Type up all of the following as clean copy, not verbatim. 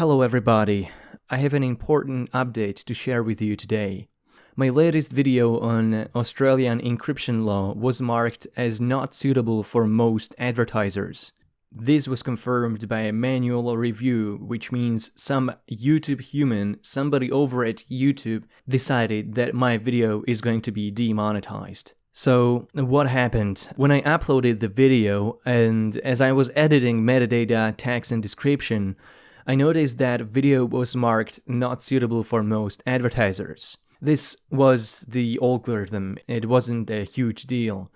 Hello everybody, I have an important update to share with you today. My latest video on Australian encryption law was marked as not suitable for most advertisers. This was confirmed by a manual review, which means some YouTube human, somebody over at YouTube, decided that my video is going to be demonetized. So, what happened? When I uploaded the video, and as I was editing metadata, text and description, I noticed that video was marked not suitable for most advertisers. This was the algorithm, it wasn't a huge deal.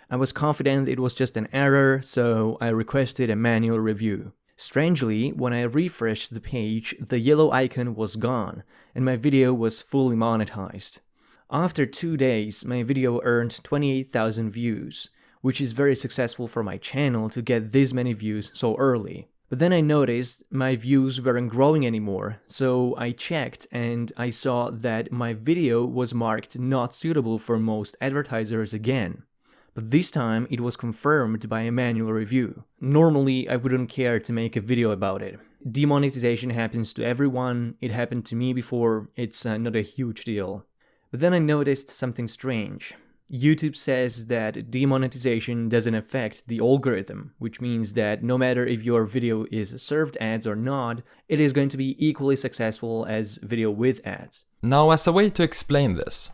I was confident it was just an error, so I requested a manual review. Strangely, when I refreshed the page, the yellow icon was gone, and my video was fully monetized. After 2 days, my video earned 28,000 views, which is very successful for my channel to get this many views so early. But then I noticed my views weren't growing anymore, so I checked and I saw that my video was marked not suitable for most advertisers again. But this time it was confirmed by a manual review. Normally I wouldn't care to make a video about it. Demonetization happens to everyone, it happened to me before, it's not a huge deal. But then I noticed something strange. YouTube says that demonetization doesn't affect the algorithm, which means that no matter if your video is served ads or not, it is going to be equally successful as video with ads. Now, as a way to explain this,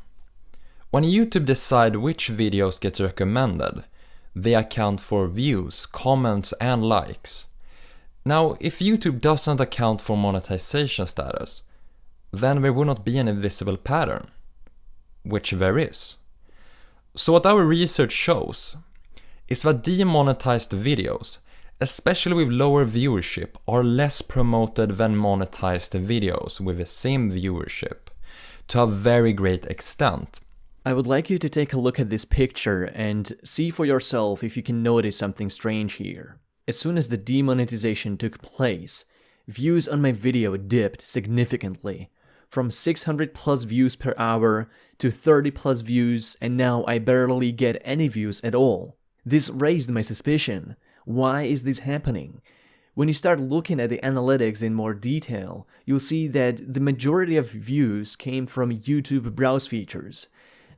when YouTube decide which videos get recommended, they account for views, comments and likes. Now, if YouTube doesn't account for monetization status, then there would not be any visible pattern, which there is. So what our research shows is that demonetized videos, especially with lower viewership, are less promoted than monetized videos with the same viewership, to a very great extent. I would like you to take a look at this picture and see for yourself if you can notice something strange here. As soon as the demonetization took place, views on my video dipped significantly. From 600 plus views per hour to 30 plus views, and now I barely get any views at all. This raised my suspicion. Why is this happening? When you start looking at the analytics in more detail, you'll see that the majority of views came from YouTube browse features.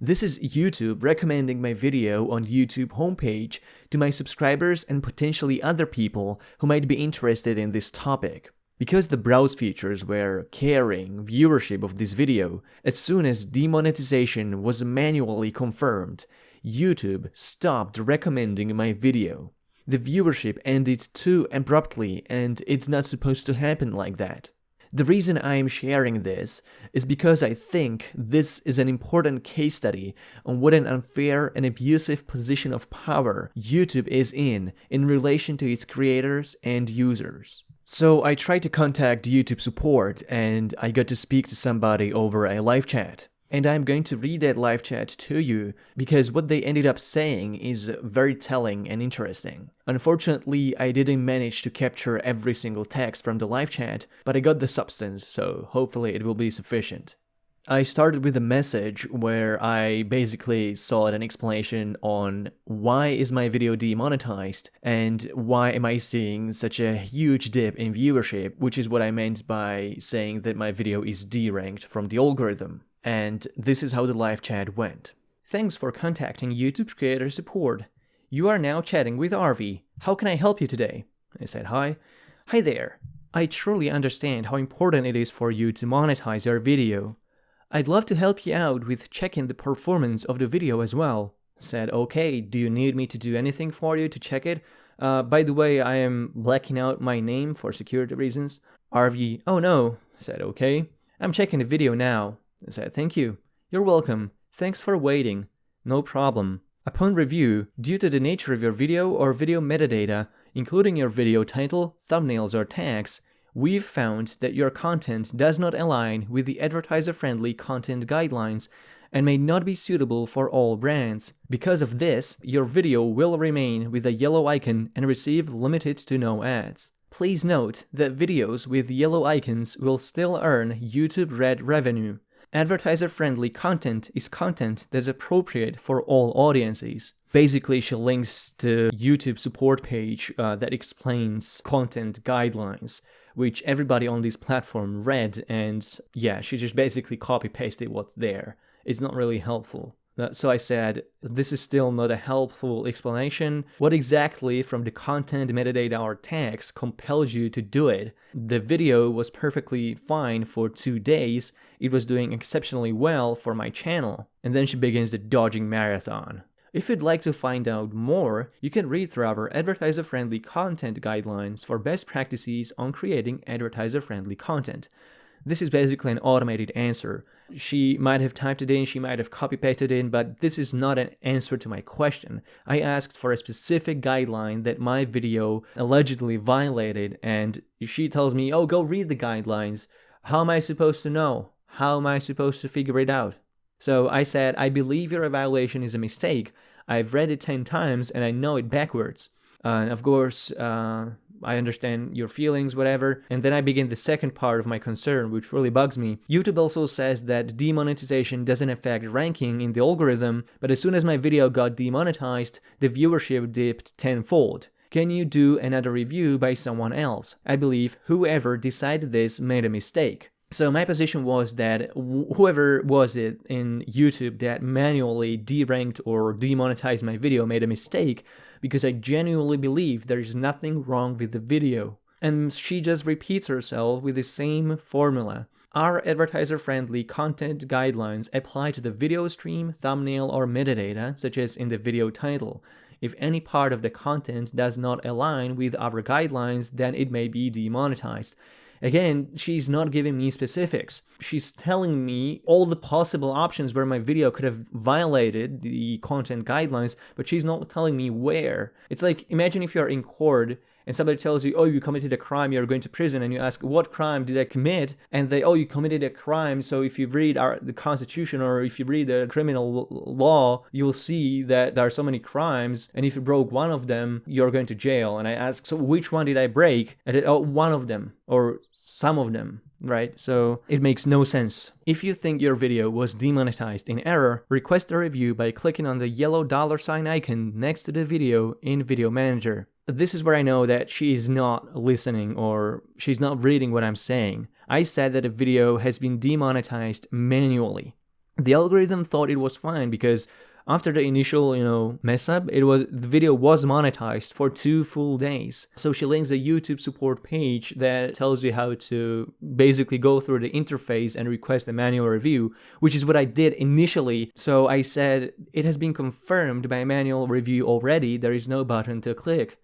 This is YouTube recommending my video on YouTube homepage to my subscribers and potentially other people who might be interested in this topic. Because the browse features were carrying viewership of this video, as soon as demonetization was manually confirmed, YouTube stopped recommending my video. The viewership ended too abruptly, and it's not supposed to happen like that. The reason I am sharing this is because I think this is an important case study on what an unfair and abusive position of power YouTube is in relation to its creators and users. So I tried to contact YouTube support and I got to speak to somebody over a live chat. And I'm going to read that live chat to you because what they ended up saying is very telling and interesting. Unfortunately, I didn't manage to capture every single text from the live chat, but I got the substance, so hopefully it will be sufficient. I started with a message where I basically sought an explanation on why is my video demonetized and why am I seeing such a huge dip in viewership, which is what I meant by saying that my video is deranked from the algorithm. And this is how the live chat went. Thanks for contacting YouTube creator support. You are now chatting with Arvi. How can I help you today? I said hi. Hi there. I truly understand how important it is for you to monetize your video. I'd love to help you out with checking the performance of the video as well. Said, okay, do you need me to do anything for you to check it? By the way, I am blacking out my name for security reasons. Arvi, oh no. Said, okay. I'm checking the video now. I said, thank you. You're welcome. Thanks for waiting. No problem. Upon review, due to the nature of your video or video metadata, including your video title, thumbnails or tags, we've found that your content does not align with the advertiser-friendly content guidelines and may not be suitable for all brands. Because of this, your video will remain with a yellow icon and receive limited to no ads. Please note that videos with yellow icons will still earn YouTube Red revenue. Advertiser-friendly content is content that's appropriate for all audiences. Basically, she links to YouTube support page that explains content guidelines, which everybody on this platform read, and yeah, she just basically copy-pasted what's there. It's not really helpful. So I said, this is still not a helpful explanation. What exactly from the content, metadata, or text compelled you to do it? The video was perfectly fine for 2 days. It was doing exceptionally well for my channel. And then she begins the dodging marathon. If you'd like to find out more, you can read through our advertiser-friendly content guidelines for best practices on creating advertiser-friendly content. This is basically an automated answer. She might have typed it in, she might have copy-pasted it in, but this is not an answer to my question. I asked for a specific guideline that my video allegedly violated, and she tells me, oh, go read the guidelines. How am I supposed to know? How am I supposed to figure it out? So I said, I believe your evaluation is a mistake. I've read it 10 times and I know it backwards. Of course, I understand your feelings, whatever. And then I begin the second part of my concern, which really bugs me. YouTube also says that demonetization doesn't affect ranking in the algorithm, but as soon as my video got demonetized, the viewership dipped tenfold. Can you do another review by someone else? I believe whoever decided this made a mistake. So my position was that whoever was it in YouTube that manually deranked or demonetized my video made a mistake, because I genuinely believe there is nothing wrong with the video. And she just repeats herself with the same formula. Our advertiser-friendly content guidelines apply to the video stream, thumbnail, or metadata, such as in the video title. If any part of the content does not align with our guidelines, then it may be demonetized. Again, she's not giving me specifics. She's telling me all the possible options where my video could have violated the content guidelines, but she's not telling me where. It's like, imagine if you're in court and somebody tells you, oh, you committed a crime, you're going to prison, and you ask, what crime did I commit? And they, oh, you committed a crime, so if you read the Constitution or if you read the criminal law, you'll see that there are so many crimes, and if you broke one of them, you're going to jail. And I ask, so which one did I break? And it, oh, one of them, or some of them. Right? So it makes no sense. If you think your video was demonetized in error, request a review by clicking on the yellow $ icon next to the video in Video Manager. This is where I know that she is not listening or she's not reading what I'm saying. I said that a video has been demonetized manually. The algorithm thought it was fine because after the initial, mess up, the video was monetized for 2 full days. So she links a YouTube support page that tells you how to basically go through the interface and request a manual review, which is what I did initially. So I said, it has been confirmed by a manual review already, there is no button to click.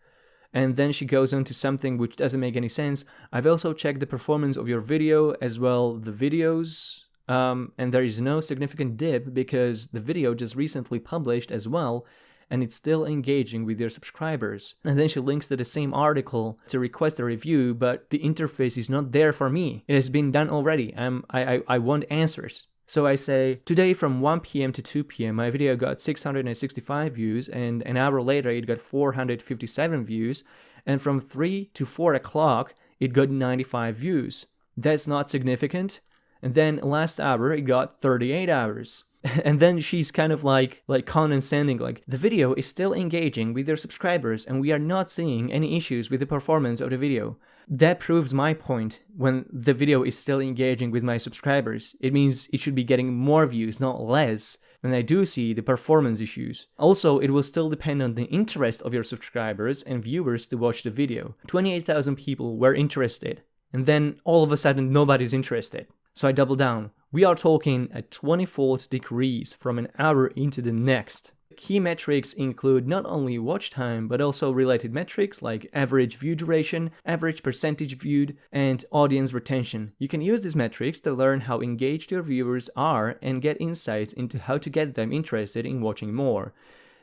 And then she goes on to something which doesn't make any sense. I've also checked the performance of your video as well the videos. And there is no significant dip because the video just recently published as well, and it's still engaging with your subscribers. And then she links to the same article to request a review, but the interface is not there for me. It has been done already. I want answers. So I say, today from 1 p.m. to 2 p.m. my video got 665 views, and an hour later it got 457 views, and from 3 to 4 o'clock it got 95 views. That's not significant. And then last hour, it got 38 hours. And then she's kind of like condescending, like, the video is still engaging with their subscribers and we are not seeing any issues with the performance of the video. That proves my point. When the video is still engaging with my subscribers, it means it should be getting more views, not less. And I do see the performance issues. Also, it will still depend on the interest of your subscribers and viewers to watch the video. 28,000 people were interested, and then all of a sudden nobody's interested. So I double down. We are talking a 20-fold decrease from an hour into the next. Key metrics include not only watch time, but also related metrics like average view duration, average percentage viewed, and audience retention. You can use these metrics to learn how engaged your viewers are and get insights into how to get them interested in watching more.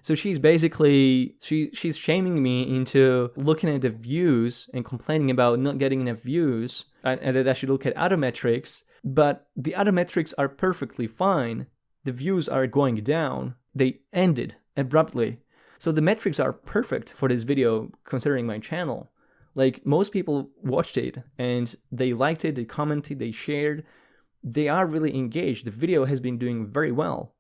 So she's basically, she's shaming me into looking at the views and complaining about not getting enough views, and that I should look at other metrics, but the other metrics are perfectly fine. The views are going down. They ended abruptly. So the metrics are perfect for this video considering my channel. Like, most people watched it and they liked it, they commented, they shared. They are really engaged. The video has been doing very well.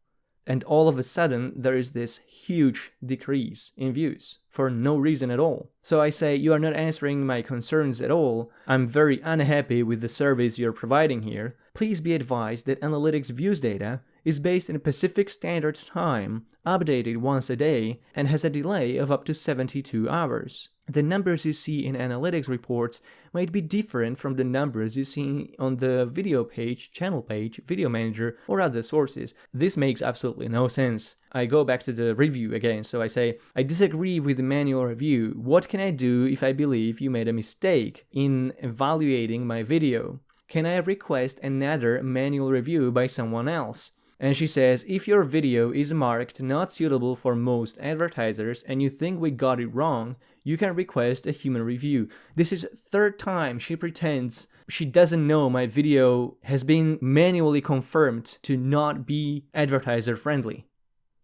And all of a sudden, there is this huge decrease in views for no reason at all. So I say, you are not answering my concerns at all. I'm very unhappy with the service you're providing here. Please be advised that analytics views data is based in Pacific Standard Time, updated once a day, and has a delay of up to 72 hours. The numbers you see in analytics reports might be different from the numbers you see on the video page, channel page, video manager, or other sources. This makes absolutely no sense. I go back to the review again, so I say, I disagree with the manual review. What can I do if I believe you made a mistake in evaluating my video? Can I request another manual review by someone else? And she says, if your video is marked not suitable for most advertisers and you think we got it wrong, you can request a human review. This is third time she pretends she doesn't know my video has been manually confirmed to not be advertiser friendly.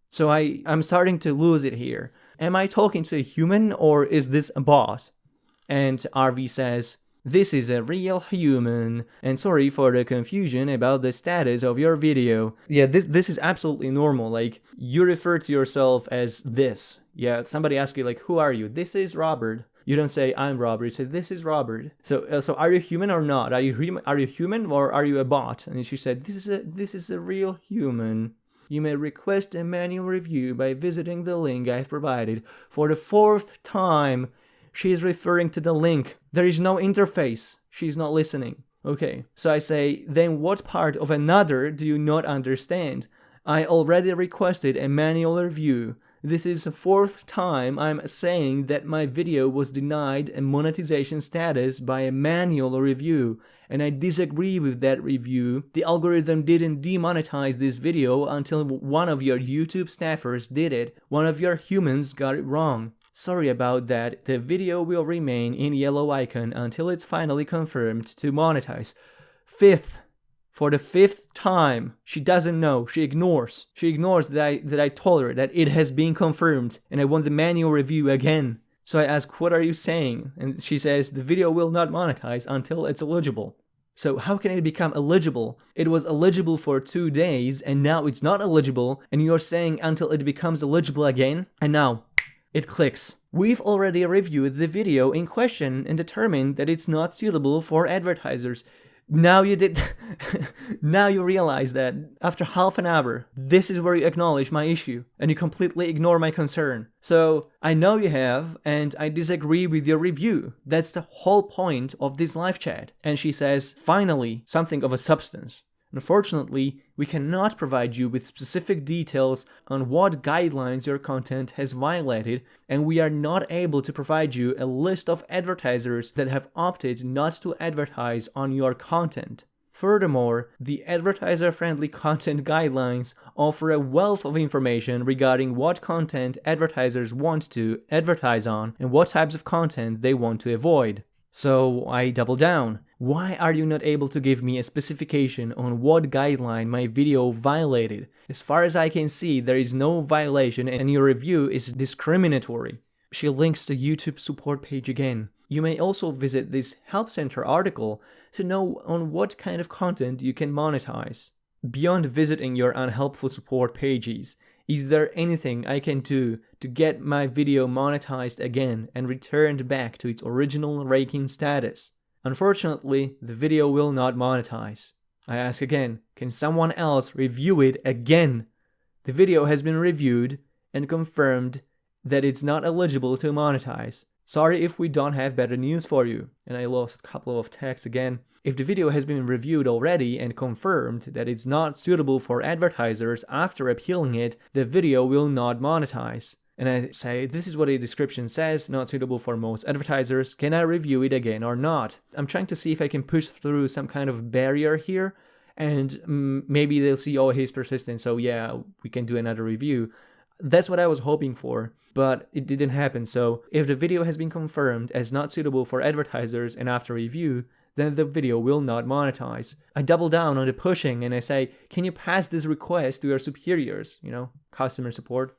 So I'm starting to lose it here. Am I talking to a human or is this a bot? And RV says, this is a real human, and sorry for the confusion about the status of your video. Yeah, this is absolutely normal. Like, you refer to yourself as this. Yeah, somebody asks you, like, who are you? This is Robert. You don't say, I'm Robert. You say, this is Robert. So are you human or not? Are you human or are you a bot? And she said, this is a real human. You may request a manual review by visiting the link I've provided. For the fourth time, she is referring to the link. There is no interface. She's not listening. Okay, so I say, then what part of another do you not understand? I already requested a manual review. This is the fourth time I'm saying that my video was denied a monetization status by a manual review, and I disagree with that review. The algorithm didn't demonetize this video until one of your YouTube staffers did it. One of your humans got it wrong. Sorry about that, the video will remain in yellow icon until it's finally confirmed to monetize. For the fifth time, she doesn't know, she ignores. She ignores that I told her that it has been confirmed and I want the manual review again. So I ask, what are you saying? And she says, the video will not monetize until it's eligible. So how can it become eligible? It was eligible for 2 days and now it's not eligible, and you're saying until it becomes eligible again? And now, it clicks. We've already reviewed the video in question and determined that it's not suitable for advertisers. Now you realize that after half an hour, this is where you acknowledge my issue and you completely ignore my concern. So I know you have, and I disagree with your review. That's the whole point of this live chat. And she says, finally, something of a substance. Unfortunately, we cannot provide you with specific details on what guidelines your content has violated, and we are not able to provide you a list of advertisers that have opted not to advertise on your content. Furthermore, the advertiser-friendly content guidelines offer a wealth of information regarding what content advertisers want to advertise on and what types of content they want to avoid. So I double down. Why are you not able to give me a specification on what guideline my video violated? As far as I can see, there is no violation and your review is discriminatory. She links the YouTube support page again. You may also visit this Help Center article to know on what kind of content you can monetize. Beyond visiting your unhelpful support pages, is there anything I can do to get my video monetized again and returned back to its original ranking status? Unfortunately, the video will not monetize. I ask again, can someone else review it again? The video has been reviewed and confirmed that it's not eligible to monetize. Sorry if we don't have better news for you. And I lost a couple of texts again. If the video has been reviewed already and confirmed that it's not suitable for advertisers after appealing it, the video will not monetize. And I say, this is what the description says, not suitable for most advertisers. Can I review it again or not? I'm trying to see if I can push through some kind of barrier here, and maybe they'll see, oh, he's persistent, so yeah, we can do another review. That's what I was hoping for, but it didn't happen. So if the video has been confirmed as not suitable for advertisers and after review, then the video will not monetize. I double down on the pushing and I say, can you pass this request to your superiors, customer support?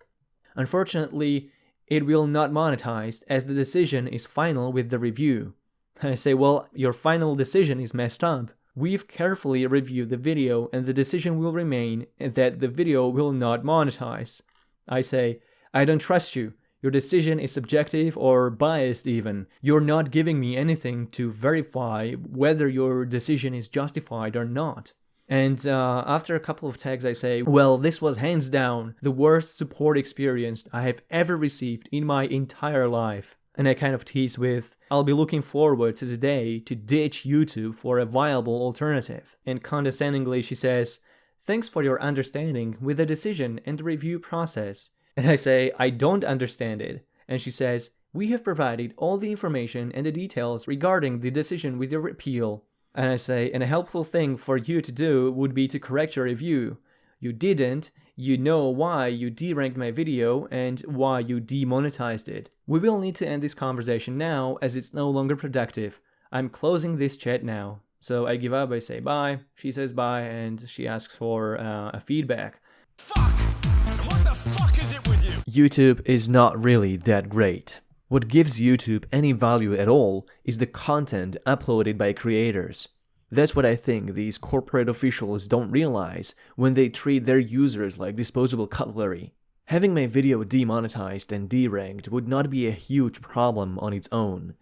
Unfortunately, it will not monetize as the decision is final with the review. And I say, well, your final decision is messed up. We've carefully reviewed the video and the decision will remain that the video will not monetize. I say, I don't trust you. Your decision is subjective or biased even. You're not giving me anything to verify whether your decision is justified or not. And after a couple of tags I say, well, this was hands down the worst support experience I have ever received in my entire life. And I kind of tease with, I'll be looking forward to the day to ditch YouTube for a viable alternative. And condescendingly she says, thanks for your understanding with the decision and the review process. And I say, I don't understand it. And she says, we have provided all the information and the details regarding the decision with your appeal. And I say, and a helpful thing for you to do would be to correct your review. You didn't. You know why you deranked my video and why you demonetized it. We will need to end this conversation now as it's no longer productive. I'm closing this chat now. So I give up, I say bye, she says bye, and she asks for a feedback. Fuck! What the fuck is it with you? YouTube is not really that great. What gives YouTube any value at all is the content uploaded by creators. That's what I think these corporate officials don't realize when they treat their users like disposable cutlery. Having my video demonetized and deranked would not be a huge problem on its own,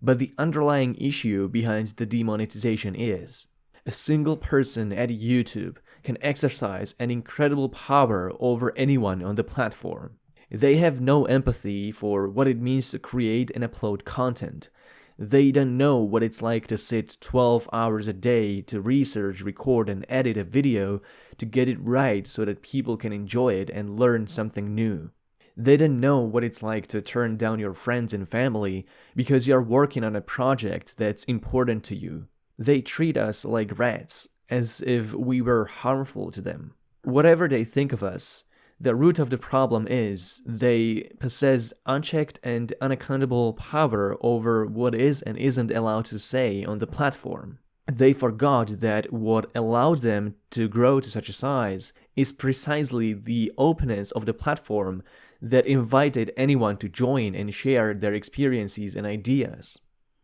but the underlying issue behind the demonetization is a single person at YouTube can exercise an incredible power over anyone on the platform. They have no empathy for what it means to create and upload content. They don't know what it's like to sit 12 hours a day to research, record, and edit a video to get it right so that people can enjoy it and learn something new. They don't know what it's like to turn down your friends and family because you're working on a project that's important to you. They treat us like rats, as if we were harmful to them. Whatever they think of us, the root of the problem is they possess unchecked and unaccountable power over what is and isn't allowed to say on the platform. They forgot that what allowed them to grow to such a size is precisely the openness of the platform that invited anyone to join and share their experiences and ideas.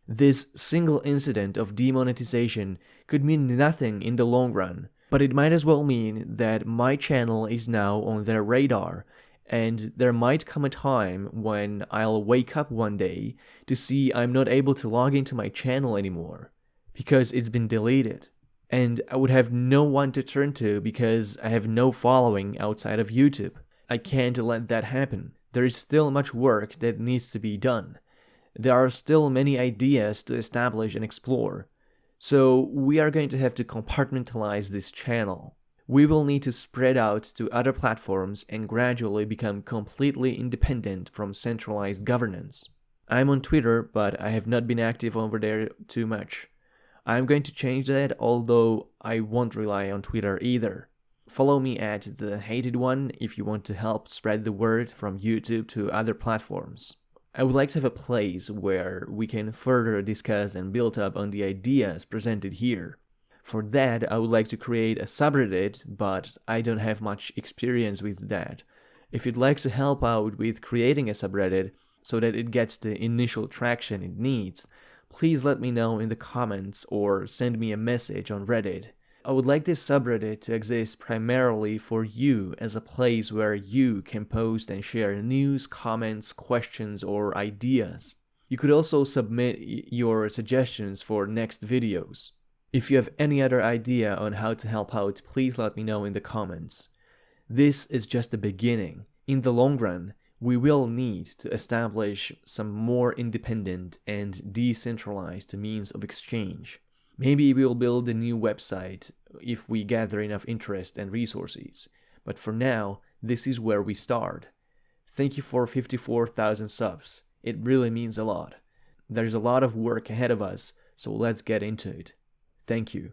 This single incident of demonetization could mean nothing in the long run, but it might as well mean that my channel is now on their radar, and there might come a time when I'll wake up one day to see I'm not able to log into my channel anymore, because it's been deleted. And I would have no one to turn to because I have no following outside of YouTube. I can't let that happen. There is still much work that needs to be done. There are still many ideas to establish and explore. So we are going to have to compartmentalize this channel. We will need to spread out to other platforms and gradually become completely independent from centralized governance. I'm on Twitter, but I have not been active over there too much. I'm going to change that, although I won't rely on Twitter either. Follow me at The Hated One if you want to help spread the word from YouTube to other platforms. I would like to have a place where we can further discuss and build up on the ideas presented here. For that, I would like to create a subreddit, but I don't have much experience with that. If you'd like to help out with creating a subreddit so that it gets the initial traction it needs, please let me know in the comments or send me a message on Reddit. I would like this subreddit to exist primarily for you as a place where you can post and share news, comments, questions, or ideas. You could also submit your suggestions for next videos. If you have any other idea on how to help out, please let me know in the comments. This is just the beginning. In the long run, we will need to establish some more independent and decentralized means of exchange. Maybe we'll build a new website if we gather enough interest and resources. But for now, this is where we start. Thank you for 54,000 subs. It really means a lot. There's a lot of work ahead of us, so let's get into it. Thank you.